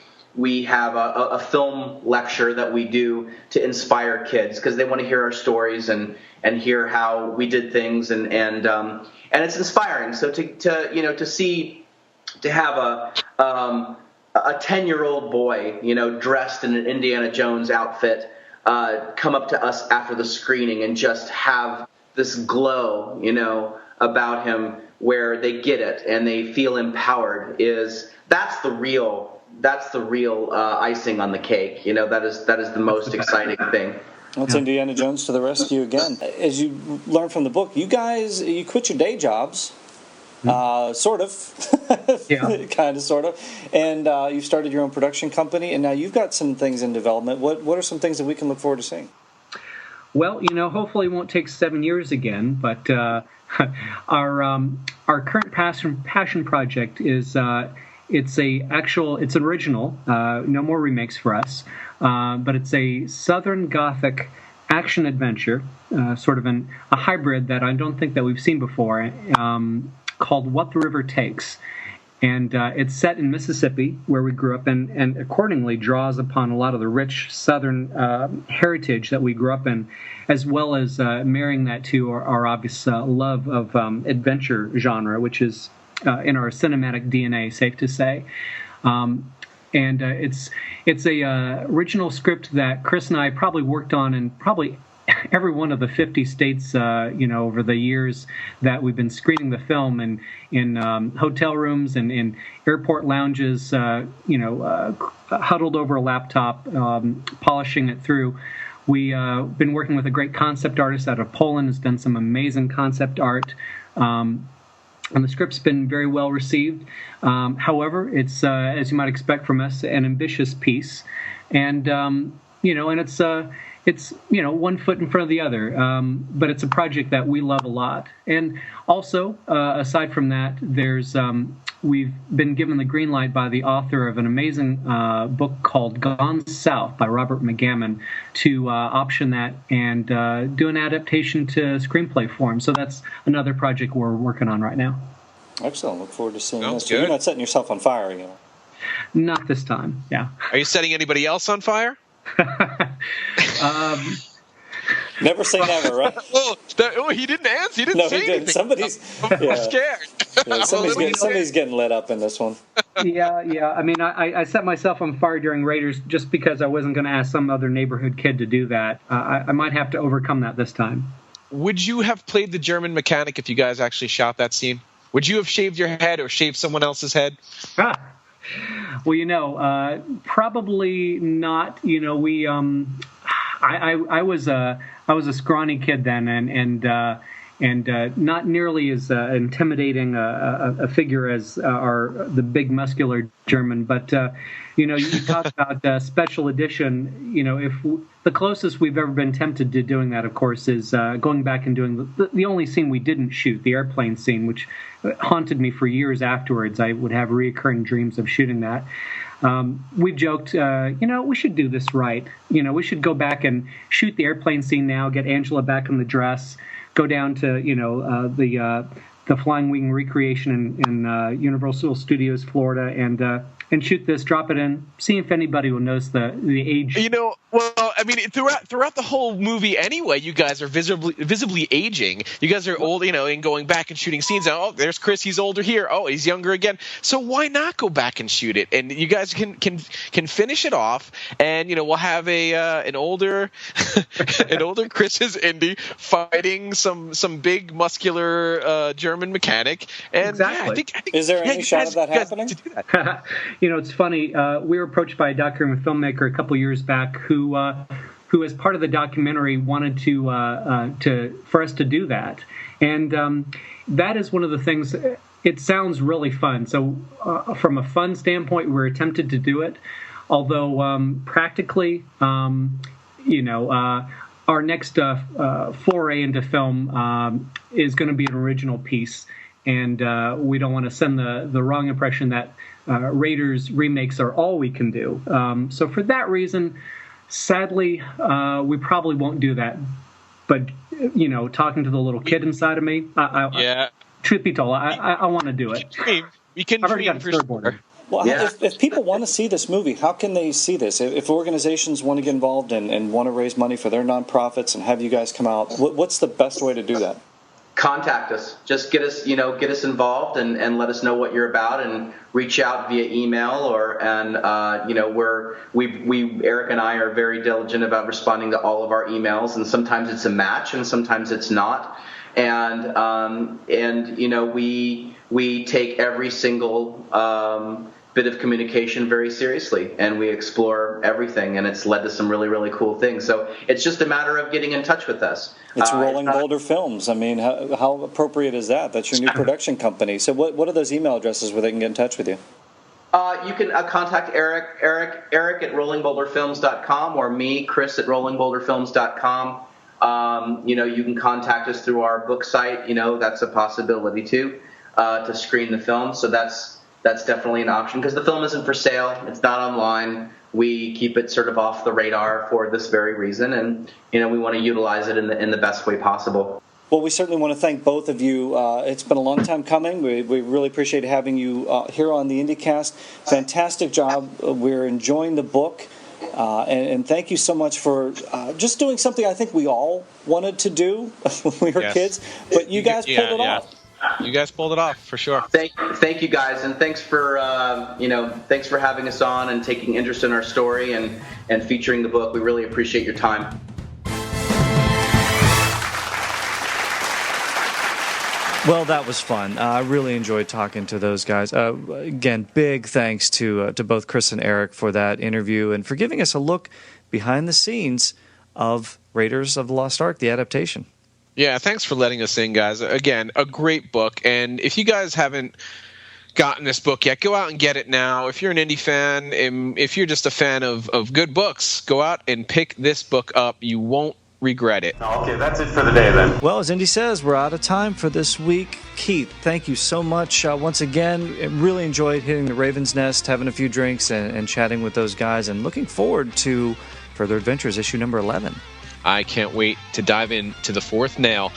Speaker 1: have a film lecture that we do to inspire kids, because they want to hear our stories and hear how we did things, and it's inspiring. So to have a 10-year-old boy, dressed in an Indiana Jones outfit, come up to us after the screening and just have this glow, about him, where they get it and they feel empowered, that's the real icing on the cake. That is the most exciting thing.
Speaker 8: That's Indiana Jones to the rescue again. As you learn from the book, you quit your day jobs, sort of, kind of, sort of, and you started your own production company, and now you've got some things in development. What are some things that we can look forward to seeing?
Speaker 10: Well, hopefully it won't take 7 years again, but our current passion project is it's an original, no more remakes for us, but it's a Southern Gothic action adventure, sort of a hybrid that I don't think that we've seen before, called What the River Takes. And it's set in Mississippi, where we grew up, and accordingly draws upon a lot of the rich Southern heritage that we grew up in, as well as marrying that to our obvious love of adventure genre, which is in our cinematic DNA, safe to say. And it's a original script that Chris and I probably worked on in probably every one of the 50 states, over the years that we've been screening the film, and in hotel rooms and in airport lounges, huddled over a laptop, polishing it through. We've been working with a great concept artist out of Poland, who's done some amazing concept art. And the script's been very well received. However, it's, as you might expect from us, an ambitious piece. And, and it's one foot in front of the other, but it's a project that we love a lot. And also, aside from that, we've been given the green light by the author of an amazing book called Gone South by Robert McGammon to option that and do an adaptation to screenplay form. So that's another project we're working on right now.
Speaker 8: Excellent. Look forward to seeing
Speaker 9: Sounds
Speaker 8: this.
Speaker 9: good.
Speaker 8: You're not setting yourself on fire again.
Speaker 10: Not this time, yeah.
Speaker 9: Are you setting anybody else on fire?
Speaker 8: Never say never, right?
Speaker 9: He didn't answer. He didn't say anything.
Speaker 8: Somebody's
Speaker 9: scared.
Speaker 8: Yeah, somebody's getting lit up in this one.
Speaker 10: Yeah. I mean, I set myself on fire during Raiders just because I wasn't going to ask some other neighborhood kid to do that. I might have to overcome that this time.
Speaker 9: Would you have played the German mechanic if you guys actually shot that scene? Would you have shaved your head or shaved someone else's head?
Speaker 10: Well, probably not. We I was a scrawny kid then, and not nearly as intimidating a figure as the big muscular German. But you talk about special edition. If the closest we've ever been tempted to doing that, of course, is going back and doing the only scene we didn't shoot, the airplane scene, which haunted me for years afterwards. I would have reoccurring dreams of shooting that. We've joked, we should do this right. We should go back and shoot the airplane scene now, get Angela back in the dress, go down to, the Flying Wing recreation in Universal Studios, Florida, and and shoot this, drop it in, see if anybody will notice the age.
Speaker 9: Well, I mean, throughout the whole movie anyway, you guys are visibly aging. You guys are old, and going back and shooting scenes. Oh, there's Chris. He's older here. Oh, he's younger again. So why not go back and shoot it? And you guys can finish it off, and we'll have an older Chris as Indy fighting some big muscular German mechanic. And
Speaker 10: exactly.
Speaker 9: I think
Speaker 8: is there any shot of that happening?
Speaker 10: It's funny. We were approached by a documentary filmmaker a couple years back who, as part of the documentary, wanted for us to do that, and that is one of the things. It sounds really fun. So, from a fun standpoint, we're tempted to do it. Although practically, our next foray into film is going to be an original piece, and we don't want to send the wrong impression that Raiders remakes are all we can do. So for that reason, sadly, we probably won't do that. But talking to the little kid inside of me, truth be told, I want to do it.
Speaker 9: We can
Speaker 10: I've already got a
Speaker 9: dream for
Speaker 10: storyboard.
Speaker 9: sure.
Speaker 8: Well, if people want to see this movie, how can they see this? If organizations want to get involved and want to raise money for their nonprofits and have you guys come out, what's the best way to do that?
Speaker 1: Contact us. Just get us involved and let us know what you're about, and reach out via email Eric and I are very diligent about responding to all of our emails, and sometimes it's a match and sometimes it's not. And we take every single bit of communication very seriously, and we explore everything, and it's led to some really, really cool things. So it's just a matter of getting in touch with us.
Speaker 8: It's Rolling Boulder Films. I mean, how appropriate is that? That's your new production company. So what are those email addresses where they can get in touch with you?
Speaker 1: You can contact Eric at rollingboulderfilms.com, or me, Chris, at rollingboulderfilms.com. You can contact us through our book site. That's a possibility too, to screen the film. So that's definitely an option, because the film isn't for sale. It's not online. We keep it sort of off the radar for this very reason, and we want to utilize it in the best way possible.
Speaker 8: Well, we certainly want to thank both of you. It's been a long time coming. We really appreciate having you here on the IndieCast. Fantastic job. We're enjoying the book. And thank you so much for just doing something I think we all wanted to do when we were kids, but you guys pulled it off.
Speaker 9: You guys pulled it off for sure.
Speaker 1: Thank you guys, and thanks for having us on and taking interest in our story and featuring the book. We really appreciate your time.
Speaker 8: Well, that was fun. I really enjoyed talking to those guys. Again, big thanks to both Chris and Eric for that interview and for giving us a look behind the scenes of Raiders of the Lost Ark, the adaptation.
Speaker 9: Yeah, thanks for letting us in, guys. Again, a great book. And if you guys haven't gotten this book yet, go out and get it now. If you're an indie fan, if you're just a fan of good books, go out and pick this book up. You won't regret it.
Speaker 4: Okay, that's it for the day then.
Speaker 8: Well, as Indy says, we're out of time for this week. Keith, thank you so much. Once again, really enjoyed hitting the Raven's Nest, having a few drinks, and chatting with those guys, and looking forward to Further Adventures, issue number 11.
Speaker 9: I can't wait to dive into the fourth nail.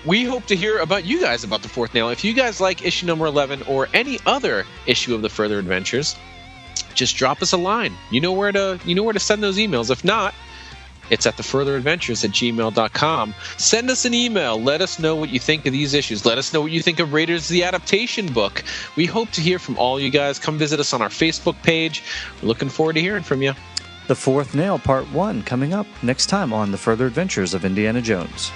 Speaker 9: We hope to hear about you guys about the fourth nail. If you guys like issue number 11 or any other issue of the Further Adventures, just drop us a line. You know where to send those emails. If not, it's at thefurtheradventures@gmail.com. Send us an email. Let us know what you think of these issues. Let us know what you think of Raiders the Adaptation book. We hope to hear from all you guys. Come visit us on our Facebook page. We're looking forward to hearing from you.
Speaker 8: The Fourth Nail, Part 1, coming up next time on The Further Adventures of Indiana Jones.